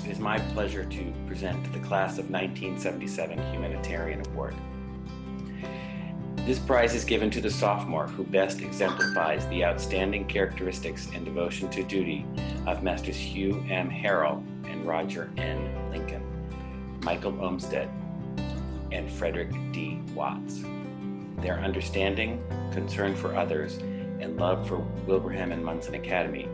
it is my pleasure to present the Class of 1977 Humanitarian Award. This prize is given to the sophomore who best exemplifies the outstanding characteristics and devotion to duty of Masters Hugh M. Harrell and Roger N. Lincoln, Michael Olmsted, and Frederick D. Watts. Their understanding, concern for others, and love for Wilbraham Monson Academy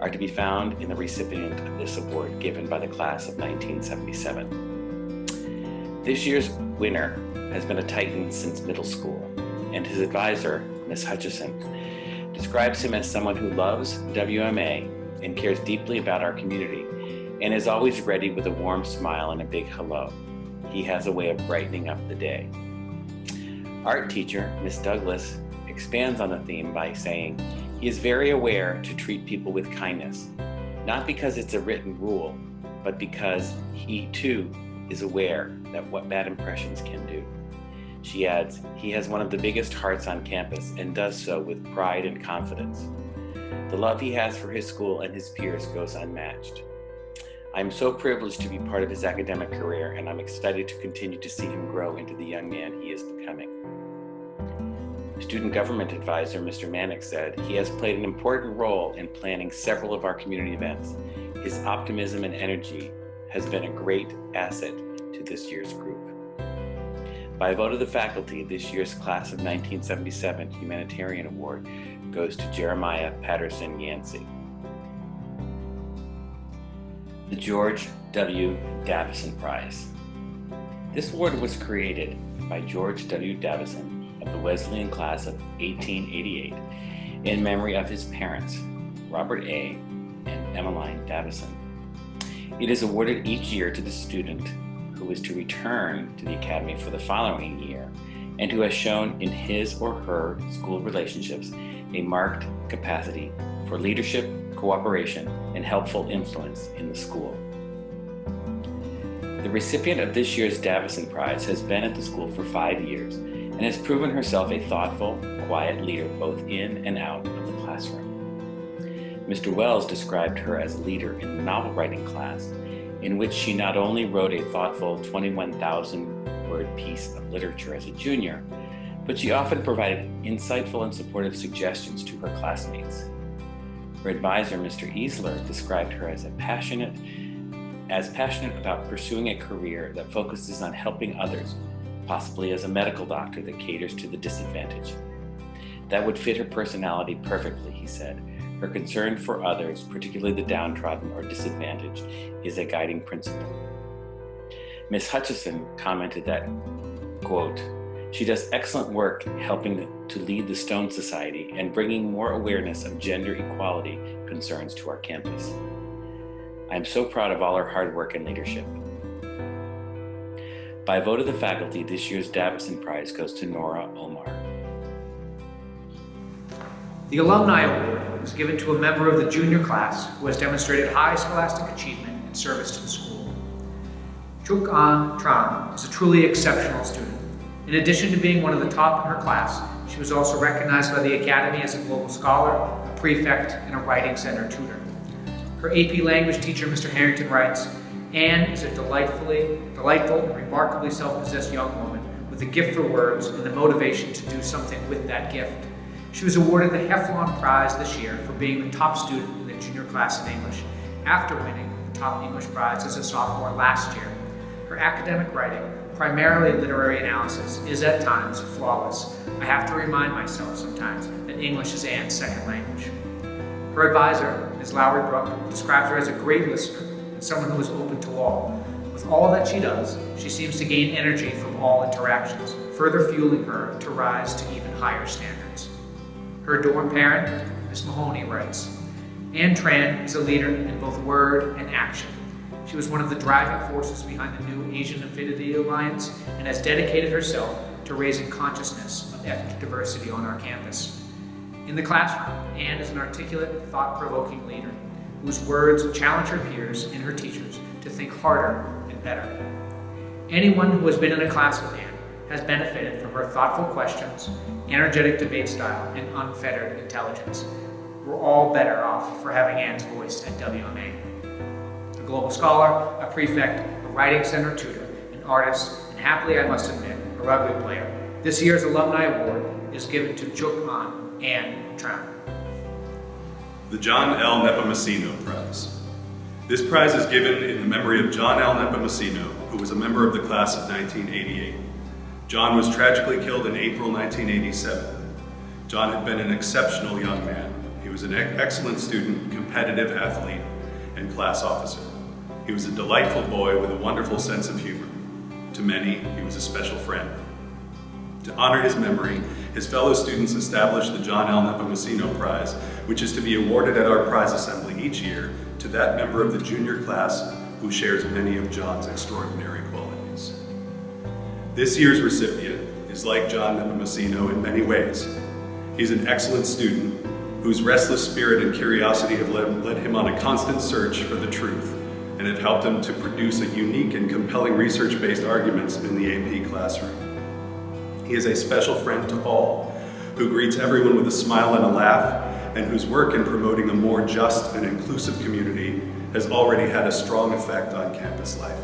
are to be found in the recipient of this award given by the Class of 1977. This year's winner has been a Titan since middle school, and his advisor, Ms. Hutchison, describes him as someone who loves WMA and cares deeply about our community, and is always ready with a warm smile and a big hello. He has a way of brightening up the day. Art teacher, Ms. Douglas, expands on the theme by saying, he is very aware to treat people with kindness, not because it's a written rule, but because he too is aware that what bad impressions can do. She adds, he has one of the biggest hearts on campus and does so with pride and confidence. The love he has for his school and his peers goes unmatched. I am so privileged to be part of his academic career, and I'm excited to continue to see him grow into the young man he is becoming. Student Government Advisor Mr. Manick said, he has played an important role in planning several of our community events. His optimism and energy has been a great asset to this year's group. By a vote of the faculty, this year's Class of 1977 Humanitarian Award goes to Jeremiah Patterson Yancey. The George W. Davison Prize. This award was created by George W. Davison of the Wesleyan class of 1888 in memory of his parents, Robert A. and Emmeline Davison. It is awarded each year to the student who is to return to the academy for the following year and who has shown in his or her school relationships a marked capacity for leadership, cooperation, and helpful influence in the school. The recipient of this year's Davison Prize has been at the school for 5 years and has proven herself a thoughtful, quiet leader both in and out of the classroom. Mr. Wells described her as a leader in the novel writing class, in which she not only wrote a thoughtful 21,000-word piece of literature as a junior, but she often provided insightful and supportive suggestions to her classmates. Her advisor, Mr. Easler, described her as passionate about pursuing a career that focuses on helping others, possibly as a medical doctor that caters to the disadvantaged. That would fit her personality perfectly, he said. Her concern for others, particularly the downtrodden or disadvantaged, is a guiding principle. Ms. Hutchison commented that, quote, she does excellent work helping to lead the Stone Society and bringing more awareness of gender equality concerns to our campus. I am so proud of all her hard work and leadership. By vote of the faculty, this year's Davison Prize goes to Nora Omar. The Alumni Award was given to a member of the junior class who has demonstrated high scholastic achievement and service to the school. Chuk An Tran is a truly exceptional student. In addition to being one of the top in her class, she was also recognized by the Academy as a global scholar, a prefect, and a writing center tutor. Her AP language teacher, Mr. Harrington, writes, Anne is a delightful and remarkably self-possessed young woman with a gift for words and the motivation to do something with that gift. She was awarded the Heflon Prize this year for being the top student in the junior class in English, after winning the top English prize as a sophomore last year. Her academic writing, primarily literary analysis, is at times flawless. I have to remind myself sometimes that English is Anne's second language. Her advisor, Ms. Lowry Brooke, describes her as a great listener and someone who is open to all. With all that she does, she seems to gain energy from all interactions, further fueling her to rise to even higher standards. Her dorm parent, Ms. Mahoney, writes, Anne Tran is a leader in both word and action. She was one of the driving forces behind the new Asian Affinity Alliance and has dedicated herself to raising consciousness of ethnic diversity on our campus. In the classroom, Anne is an articulate, thought-provoking leader whose words challenge her peers and her teachers to think harder and better. Anyone who has been in a class with Anne has benefited from her thoughtful questions, energetic debate style, and unfettered intelligence. We're all better off for having Anne's voice at WMA. A Global Scholar, a prefect, a writing center tutor, an artist, and happily, I must admit, a rugby player. This year's Alumni Award is given to Chuk-an and Tran. The John L. Lepamisino Prize. This prize is given in the memory of John L. Lepamisino, who was a member of the class of 1988. John was tragically killed in April 1987. John had been an exceptional young man. He was an excellent student, competitive athlete, and class officer. He was a delightful boy with a wonderful sense of humor. To many, he was a special friend. To honor his memory, his fellow students established the John L. Lepamisino Prize, which is to be awarded at our prize assembly each year to that member of the junior class who shares many of John's extraordinary qualities. This year's recipient is like John Lepamisino in many ways. He's an excellent student whose restless spirit and curiosity have led him on a constant search for the truth and have helped him to produce a unique and compelling research-based arguments in the AP classroom. He is a special friend to all, who greets everyone with a smile and a laugh, and whose work in promoting a more just and inclusive community has already had a strong effect on campus life.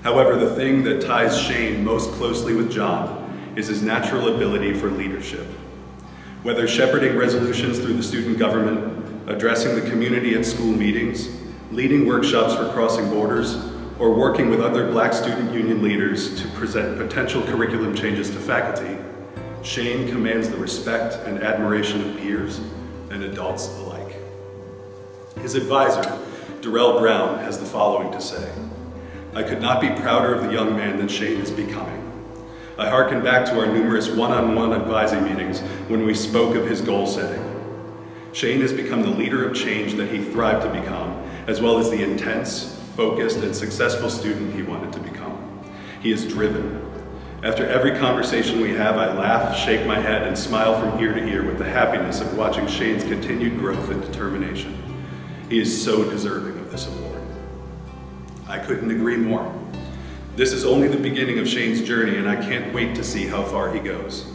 However, the thing that ties Shane most closely with John is his natural ability for leadership. Whether shepherding resolutions through the student government, addressing the community at school meetings, leading workshops for crossing borders, or working with other Black student union leaders to present potential curriculum changes to faculty, Shane commands the respect and admiration of peers and adults alike. His advisor, Darrell Brown, has the following to say: "I could not be prouder of the young man that Shane is becoming. I hearken back to our numerous one-on-one advising meetings when we spoke of his goal setting. Shane has become the leader of change that he thrived to become, as well as the intense, focused, and successful student he wanted to become. He is driven. After every conversation we have, I laugh, shake my head, and smile from ear to ear with the happiness of watching Shane's continued growth and determination. He is so deserving of this award." I couldn't agree more. This is only the beginning of Shane's journey, and I can't wait to see how far he goes.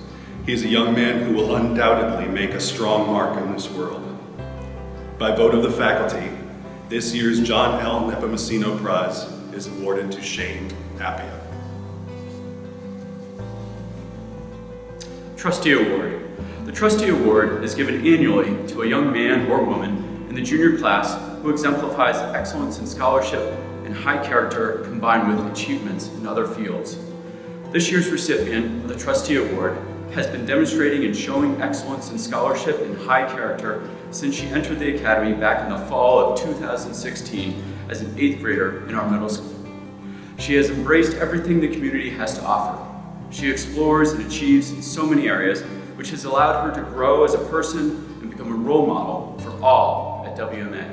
He is a young man who will undoubtedly make a strong mark in this world. By vote of the faculty, this year's John L. Lepamisino Prize is awarded to Shane Appia. Trustee Award. The Trustee Award is given annually to a young man or woman in the junior class who exemplifies excellence in scholarship and high character combined with achievements in other fields. This year's recipient of the Trustee Award has been demonstrating and showing excellence in scholarship and high character since she entered the academy back in the fall of 2016 as an 8th grader in our middle school. She has embraced everything the community has to offer. She explores and achieves in so many areas, which has allowed her to grow as a person and become a role model for all at WMA.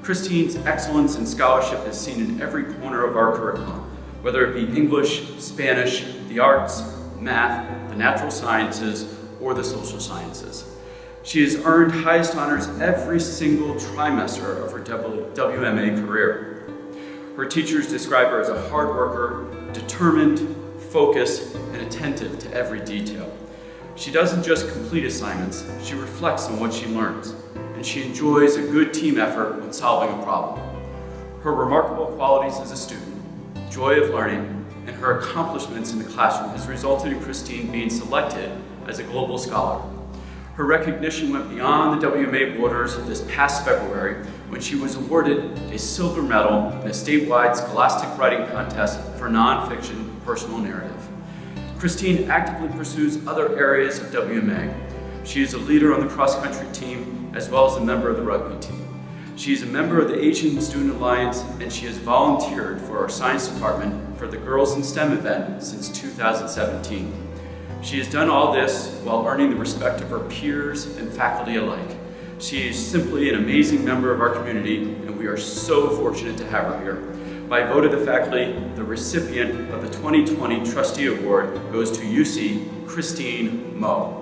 Christine's excellence in scholarship is seen in every corner of our curriculum, whether it be English, Spanish, the arts, math, the natural sciences, or the social sciences. She has earned highest honors every single trimester of her WMA career. Her teachers describe her as a hard worker, determined, focused, and attentive to every detail. She doesn't just complete assignments, she reflects on what she learns, and she enjoys a good team effort when solving a problem. Her remarkable qualities as a student, joy of learning, and her accomplishments in the classroom has resulted in Christine being selected as a Global Scholar. Her recognition went beyond the WMA borders this past February when she was awarded a silver medal in a statewide scholastic writing contest for nonfiction personal narrative. Christine actively pursues other areas of WMA. She is a leader on the cross-country team as well as a member of the rugby team. She is a member of the Asian Student Alliance, and she has volunteered for our science department for the Girls in STEM event since 2017. She has done all this while earning the respect of her peers and faculty alike. She is simply an amazing member of our community, and we are so fortunate to have her here. By vote of the faculty, the recipient of the 2020 Trustee Award goes to UC Christine Mo.